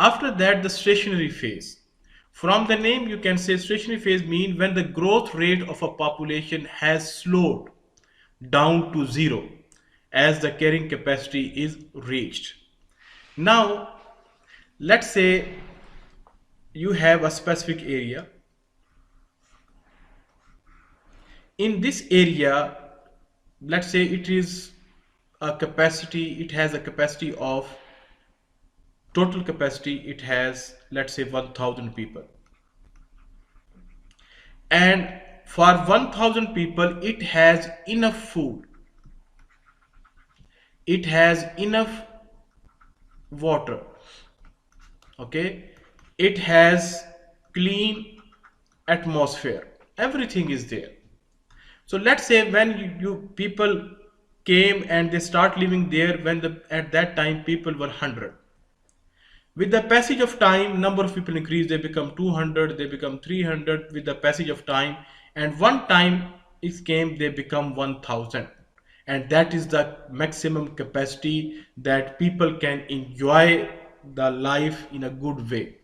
After that, the stationary phase. From the name you can say stationary phase means when the growth rate of a population has slowed down to zero as the carrying capacity is reached. Now let's say you have a specific area. In this area, let's say it is a capacity, it has a capacity of, total capacity it has, let's say 1000 people, and for 1000 people it has enough food, it has enough water, okay, it has clean atmosphere, everything is there. So let's say when you people came and they start living there, when at that time people were 100. With the passage of time, number of people increase, they become 200, they become 300 with the passage of time, and one time it came, they become 1000. And that is the maximum capacity that people can enjoy the life in a good way.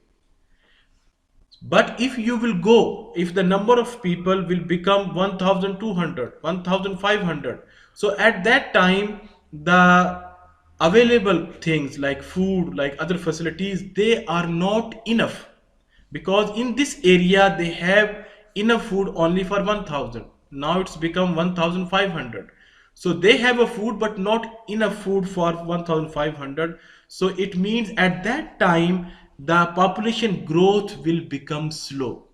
But if you will go, if the number of people will become 1200, 1500, so at that time the available things like food, like other facilities, they are not enough, because in this area they have enough food only for 1000. Now it's become 1500. So they have a food but not enough food for 1500. So it means at that time the population growth will become slow.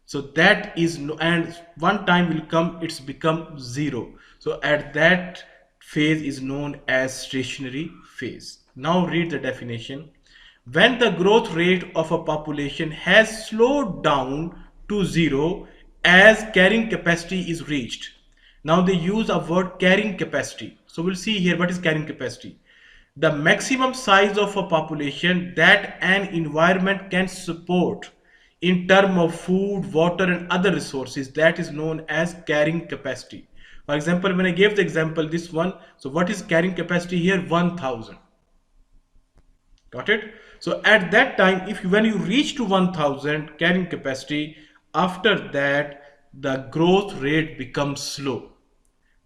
So that is no, and one time will come, it's become zero. So at that phase is known as stationary phase. Now read the definition. When the growth rate of a population has slowed down to zero as carrying capacity is reached. Now they use a word carrying capacity. So we'll see here what is carrying capacity. The maximum size of a population that an environment can support in terms of food, water and other resources, that is known as carrying capacity. For example, when I gave the example this one, so what is carrying capacity here? 1000. Got it? So at that time, if when you reach to 1000 carrying capacity, after that the growth rate becomes slow.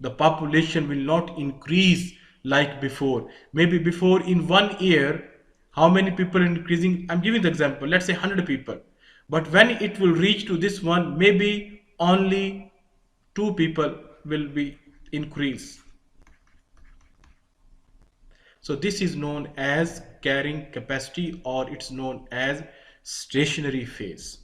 The population will not increase like before. Maybe before in 1 year, how many people increasing? I'm giving the example, let's say 100 people. But when it will reach to this one, maybe only 2 people will be increase. So this is known as carrying capacity, or it's known as stationary phase.